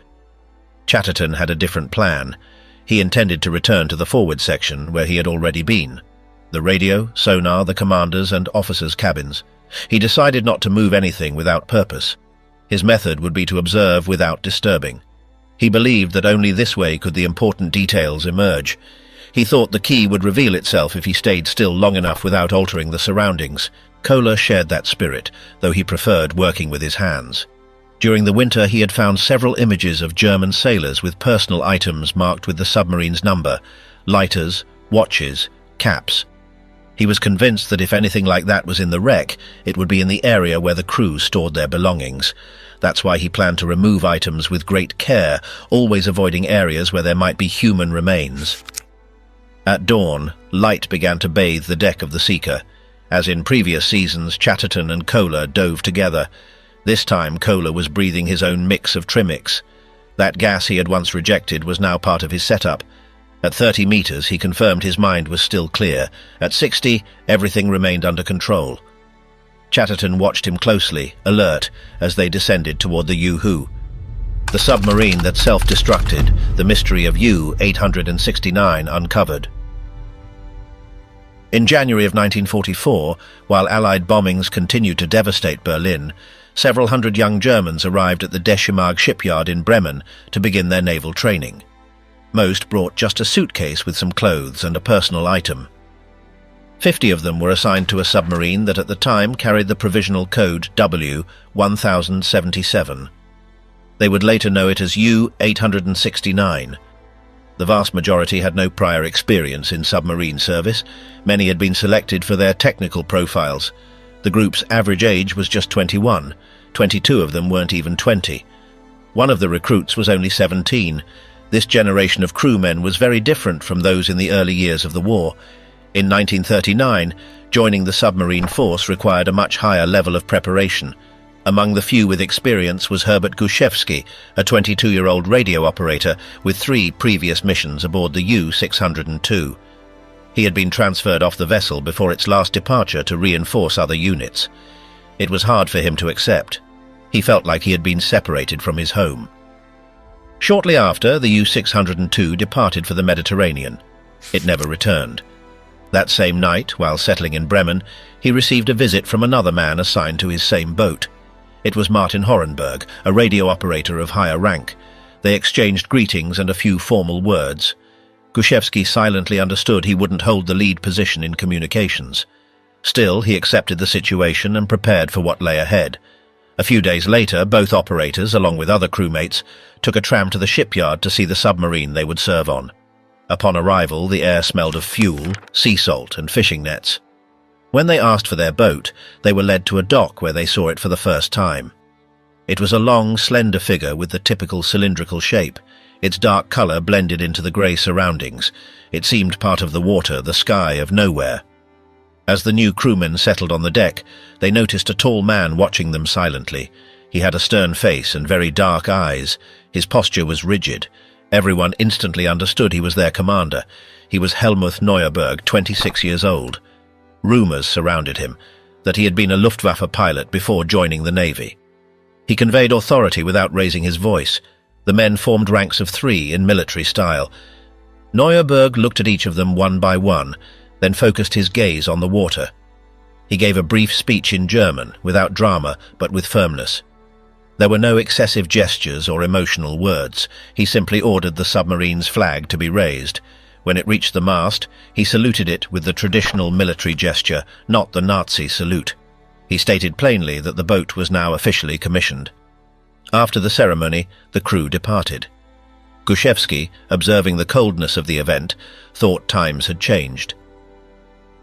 Chatterton had a different plan. He intended to return to the forward section where he had already been. The radio, sonar, the commanders' and officers' cabins. He decided not to move anything without purpose. His method would be to observe without disturbing. He believed that only this way could the important details emerge. He thought the key would reveal itself if he stayed still long enough without altering the surroundings. Kohler shared that spirit, though he preferred working with his hands. During the winter, he had found several images of German sailors with personal items marked with the submarine's number: lighters, watches, caps. He was convinced that if anything like that was in the wreck, it would be in the area where the crew stored their belongings. That's why he planned to remove items with great care, always avoiding areas where there might be human remains. At dawn, light began to bathe the deck of the Seeker. As in previous seasons, Chatterton and Kohler dove together. This time, Kohler was breathing his own mix of trimix. That gas he had once rejected was now part of his setup. At 30 meters, he confirmed his mind was still clear. At 60, everything remained under control. Chatterton watched him closely, alert, as they descended toward the U-Hoo. The submarine that self-destructed, the mystery of U-869 uncovered. In January of 1944, while Allied bombings continued to devastate Berlin, several hundred young Germans arrived at the Deschimag shipyard in Bremen to begin their naval training. Most brought just a suitcase with some clothes and a personal item. 50 of them were assigned to a submarine that at the time carried the provisional code W-1077. They would later know it as U-869. The vast majority had no prior experience in submarine service. Many had been selected for their technical profiles. The group's average age was just 21. 22 of them weren't even 20. One of the recruits was only 17. This generation of crewmen was very different from those in the early years of the war. In 1939, joining the submarine force required a much higher level of preparation. Among the few with experience was Herbert Gushevsky, a 22-year-old radio operator with 3 previous missions aboard the U-602. He had been transferred off the vessel before its last departure to reinforce other units. It was hard for him to accept. He felt like he had been separated from his home. Shortly after, the U-602 departed for the Mediterranean. It never returned. That same night, while settling in Bremen, he received a visit from another man assigned to his same boat. It was Martin Horenberg, a radio operator of higher rank. They exchanged greetings and a few formal words. Gushevsky silently understood he wouldn't hold the lead position in communications. Still, he accepted the situation and prepared for what lay ahead. A few days later, both operators, along with other crewmates, took a tram to the shipyard to see the submarine they would serve on. Upon arrival, the air smelled of fuel, sea salt, and fishing nets. When they asked for their boat, they were led to a dock where they saw it for the first time. It was a long, slender figure with the typical cylindrical shape. Its dark color blended into the grey surroundings. It seemed part of the water, the sky of nowhere. As the new crewmen settled on the deck, they noticed a tall man watching them silently. He had a stern face and very dark eyes. His posture was rigid. Everyone instantly understood he was their commander. He was Helmuth Neuerberg, 26 years old. Rumours surrounded him, that he had been a Luftwaffe pilot before joining the Navy. He conveyed authority without raising his voice. The men formed ranks of 3 in military style. Neuerberg looked at each of them one by one, then focused his gaze on the water. He gave a brief speech in German, without drama, but with firmness. There were no excessive gestures or emotional words. He simply ordered the submarine's flag to be raised. When it reached the mast, he saluted it with the traditional military gesture, not the Nazi salute. He stated plainly that the boat was now officially commissioned. After the ceremony, the crew departed. Gushevsky, observing the coldness of the event, thought times had changed.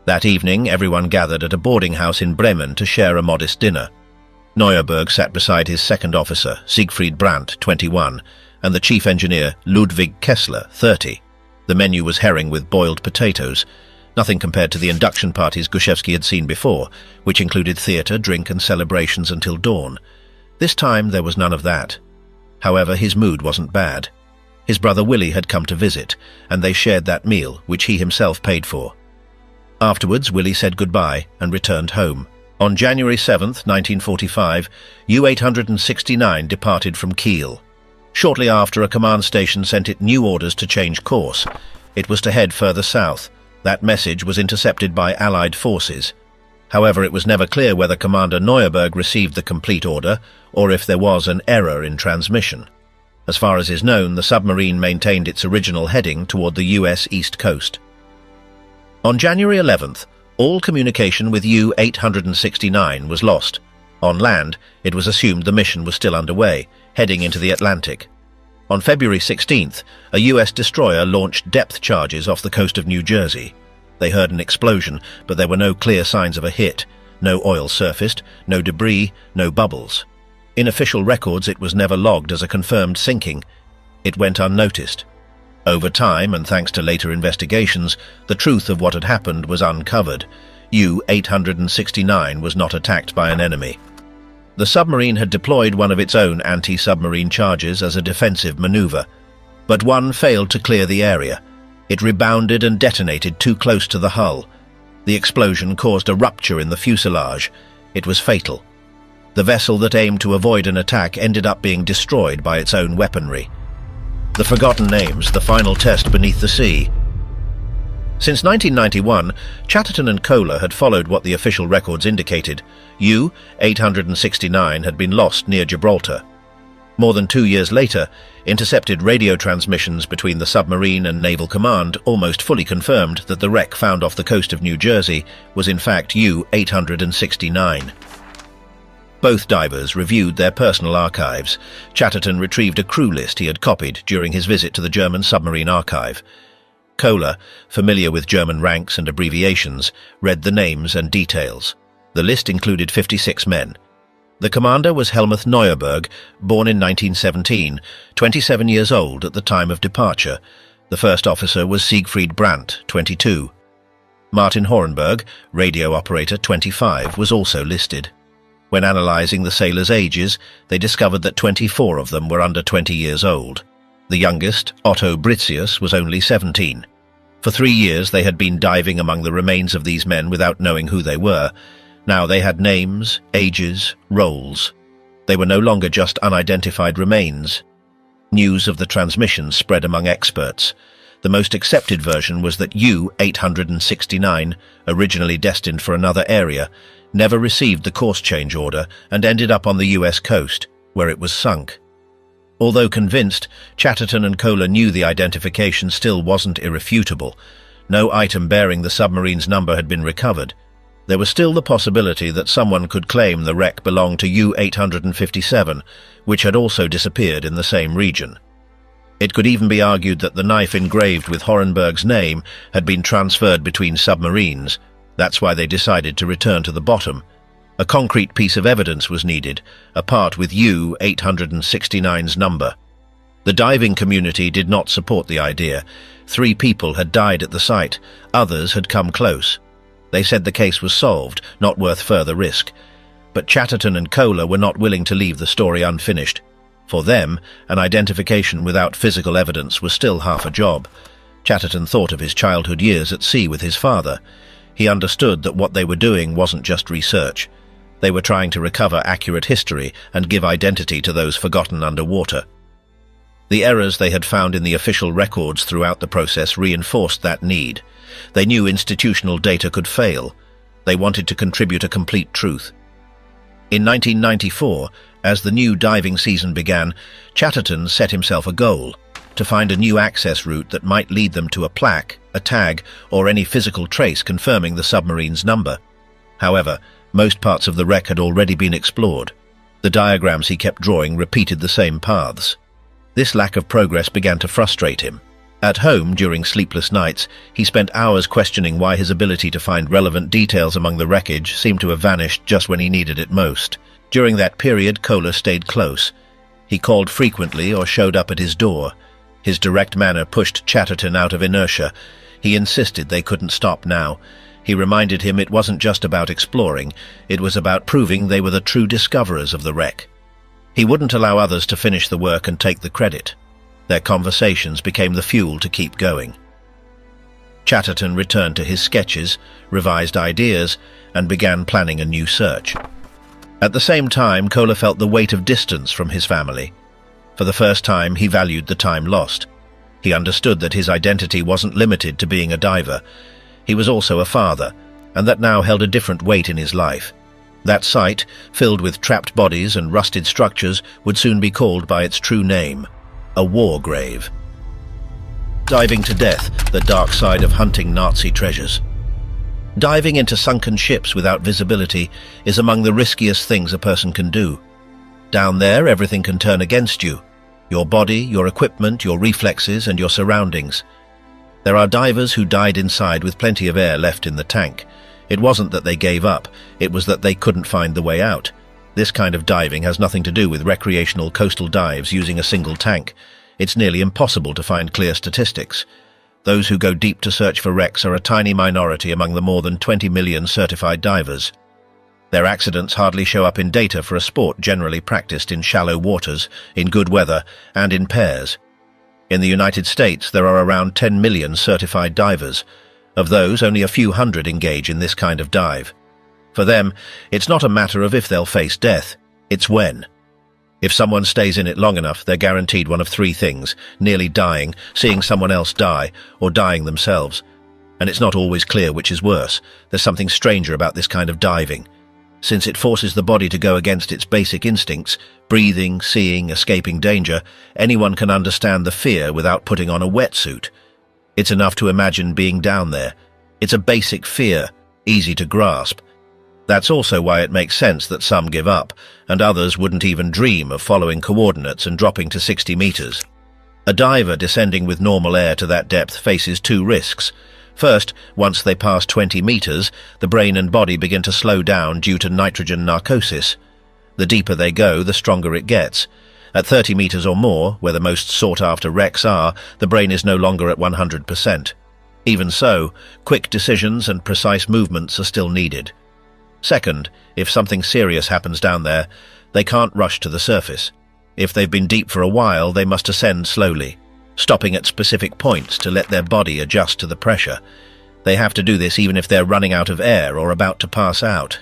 That evening, everyone gathered at a boarding house in Bremen to share a modest dinner. Neuerberg sat beside his second officer, Siegfried Brandt, 21, and the chief engineer, Ludwig Kessler, 30. The menu was herring with boiled potatoes, nothing compared to the induction parties Gushevsky had seen before, which included theatre, drink and celebrations until dawn. This time there was none of that. However, his mood wasn't bad. His brother Willie had come to visit, and they shared that meal, which he himself paid for. Afterwards, Willie said goodbye and returned home. On January 7th, 1945, U-869 departed from Kiel. Shortly after, a command station sent it new orders to change course. It was to head further south. That message was intercepted by Allied forces. However, it was never clear whether Commander Neuerberg received the complete order or if there was an error in transmission. As far as is known, the submarine maintained its original heading toward the US East Coast. On January 11th, all communication with U-869 was lost. On land, it was assumed the mission was still underway, heading into the Atlantic. On February 16th, a US destroyer launched depth charges off the coast of New Jersey. They heard an explosion, but there were no clear signs of a hit. No oil surfaced, no debris, no bubbles. In official records, it was never logged as a confirmed sinking. It went unnoticed. Over time, and thanks to later investigations, the truth of what had happened was uncovered. U-869 was not attacked by an enemy. The submarine had deployed one of its own anti-submarine charges as a defensive maneuver, but one failed to clear the area. It rebounded and detonated too close to the hull. The explosion caused a rupture in the fuselage. It was fatal. The vessel that aimed to avoid an attack ended up being destroyed by its own weaponry. The forgotten names, the final test beneath the sea. Since 1991, Chatterton and Kohler had followed what the official records indicated. U-869 had been lost near Gibraltar. More than 2 years later, intercepted radio transmissions between the submarine and Naval Command almost fully confirmed that the wreck found off the coast of New Jersey was in fact U-869. Both divers reviewed their personal archives. Chatterton retrieved a crew list he had copied during his visit to the German submarine archive. Kohler, familiar with German ranks and abbreviations, read the names and details. The list included 56 men. The commander was Helmuth Neuerberg, born in 1917, 27 years old at the time of departure. The first officer was Siegfried Brandt, 22. Martin Horenberg, radio operator 25, was also listed. When analysing the sailors' ages, they discovered that 24 of them were under 20 years old. The youngest, Otto Britzius, was only 17. For 3 years they had been diving among the remains of these men without knowing who they were. Now they had names, ages, roles. They were no longer just unidentified remains. News of the transmission spread among experts. The most accepted version was that U-869, originally destined for another area, never received the course change order and ended up on the US coast, where it was sunk. Although convinced, Chatterton and Kohler knew the identification still wasn't irrefutable. No item bearing the submarine's number had been recovered. There was still the possibility that someone could claim the wreck belonged to U-857, which had also disappeared in the same region. It could even be argued that the knife engraved with Horenberg's name had been transferred between submarines. That's why they decided to return to the bottom. A concrete piece of evidence was needed, a part with U-869's number. The diving community did not support the idea. 3 people had died at the site. Others had come close. They said the case was solved, not worth further risk. But Chatterton and Kohler were not willing to leave the story unfinished. For them, an identification without physical evidence was still half a job. Chatterton thought of his childhood years at sea with his father. He understood that what they were doing wasn't just research. They were trying to recover accurate history and give identity to those forgotten underwater. The errors they had found in the official records throughout the process reinforced that need. They knew institutional data could fail. They wanted to contribute a complete truth. In 1994, as the new diving season began, Chatterton set himself a goal: to find a new access route that might lead them to a plaque, a tag, or any physical trace confirming the submarine's number. However, most parts of the wreck had already been explored. The diagrams he kept drawing repeated the same paths. This lack of progress began to frustrate him. At home, during sleepless nights, he spent hours questioning why his ability to find relevant details among the wreckage seemed to have vanished just when he needed it most. During that period, Kohler stayed close. He called frequently or showed up at his door. His direct manner pushed Chatterton out of inertia. He insisted they couldn't stop now. He reminded him it wasn't just about exploring, it was about proving they were the true discoverers of the wreck. He wouldn't allow others to finish the work and take the credit. Their conversations became the fuel to keep going. Chatterton returned to his sketches, revised ideas, and began planning a new search. At the same time, Kohler felt the weight of distance from his family. For the first time, he valued the time lost. He understood that his identity wasn't limited to being a diver. He was also a father, and that now held a different weight in his life. That site, filled with trapped bodies and rusted structures, would soon be called by its true name: a war grave. Diving to death, the dark side of hunting Nazi treasures. Diving into sunken ships without visibility is among the riskiest things a person can do. Down there, everything can turn against you: your body, your equipment, your reflexes, and your surroundings. There are divers who died inside with plenty of air left in the tank. It wasn't that they gave up, it was that they couldn't find the way out. This kind of diving has nothing to do with recreational coastal dives using a single tank. It's nearly impossible to find clear statistics. Those who go deep to search for wrecks are a tiny minority among the more than 20 million certified divers. Their accidents hardly show up in data for a sport generally practiced in shallow waters, in good weather, and in pairs. In the United States, there are around 10 million certified divers. Of those, only a few hundred engage in this kind of dive. For them, it's not a matter of if they'll face death, it's when. If someone stays in it long enough, they're guaranteed one of 3 things: nearly dying, seeing someone else die, or dying themselves. And it's not always clear which is worse. There's something stranger about this kind of diving. Since it forces the body to go against its basic instincts, breathing, seeing, escaping danger, anyone can understand the fear without putting on a wetsuit. It's enough to imagine being down there. It's a basic fear, easy to grasp. That's also why it makes sense that some give up, and others wouldn't even dream of following coordinates and dropping to 60 meters. A diver descending with normal air to that depth faces two risks. First, once they pass 20 meters, the brain and body begin to slow down due to nitrogen narcosis. The deeper they go, the stronger it gets. At 30 meters or more, where the most sought-after wrecks are, the brain is no longer at 100%. Even so, quick decisions and precise movements are still needed. Second, if something serious happens down there, they can't rush to the surface. If they've been deep for a while, they must ascend slowly, stopping at specific points to let their body adjust to the pressure. They have to do this even if they're running out of air or about to pass out.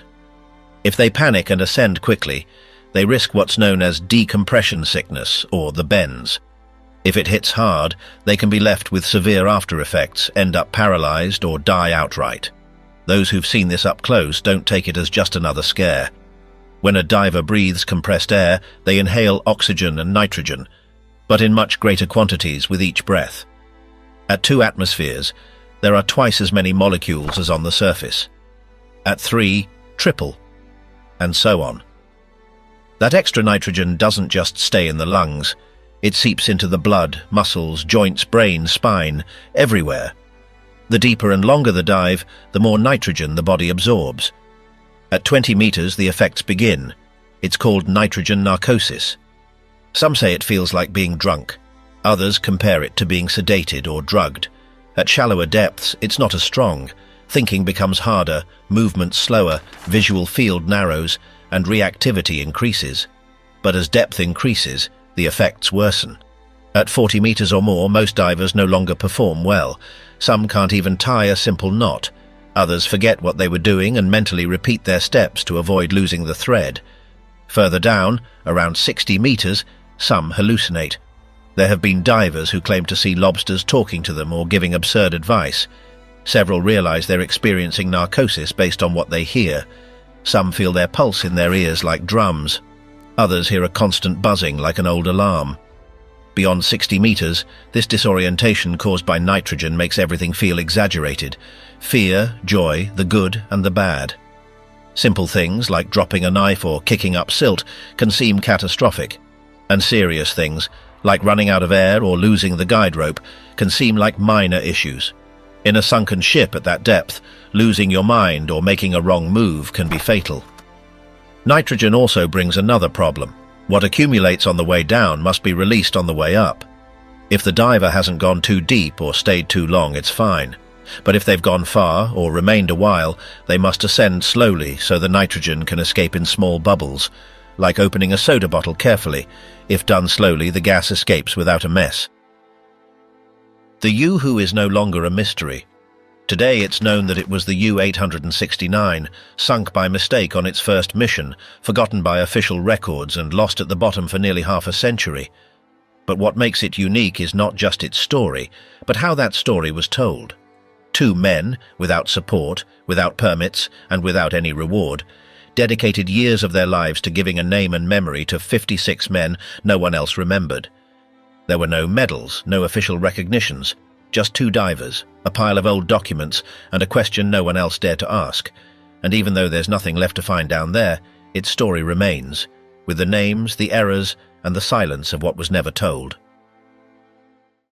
If they panic and ascend quickly, they risk what's known as decompression sickness, or the bends. If it hits hard, they can be left with severe after effects, end up paralyzed, or die outright. Those who've seen this up close don't take it as just another scare. When a diver breathes compressed air, they inhale oxygen and nitrogen, but in much greater quantities with each breath. At 2 atmospheres, there are twice as many molecules as on the surface. At 3, triple, and so on. That extra nitrogen doesn't just stay in the lungs. It seeps into the blood, muscles, joints, brain, spine, everywhere. The deeper and longer the dive, the more nitrogen the body absorbs. At 20 meters, the effects begin. It's called nitrogen narcosis. Some say it feels like being drunk. Others compare it to being sedated or drugged. At shallower depths, it's not as strong. Thinking becomes harder, movement slower, visual field narrows, and reactivity increases. But as depth increases, the effects worsen. At 40 meters or more, most divers no longer perform well. Some can't even tie a simple knot. Others forget what they were doing and mentally repeat their steps to avoid losing the thread. Further down, around 60 meters, some hallucinate. There have been divers who claim to see lobsters talking to them or giving absurd advice. Several realize they're experiencing narcosis based on what they hear. Some feel their pulse in their ears like drums. Others hear a constant buzzing like an old alarm. Beyond 60 meters, this disorientation caused by nitrogen makes everything feel exaggerated. Fear, joy, the good and the bad. Simple things like dropping a knife or kicking up silt can seem catastrophic. And serious things, like running out of air or losing the guide rope, can seem like minor issues. In a sunken ship at that depth, losing your mind or making a wrong move can be fatal. Nitrogen also brings another problem. What accumulates on the way down must be released on the way up. If the diver hasn't gone too deep or stayed too long, it's fine. But if they've gone far or remained a while, they must ascend slowly so the nitrogen can escape in small bubbles. Like opening a soda bottle carefully. If done slowly, the gas escapes without a mess. The U-Who is no longer a mystery. Today it's known that it was the U-869, sunk by mistake on its first mission, forgotten by official records and lost at the bottom for nearly half a century. But what makes it unique is not just its story, but how that story was told. 2 men, without support, without permits, and without any reward, dedicated years of their lives to giving a name and memory to 56 men no one else remembered. There were no medals, no official recognitions, just 2 divers, a pile of old documents, and a question no one else dared to ask. And even though there's nothing left to find down there, its story remains, with the names, the errors, and the silence of what was never told.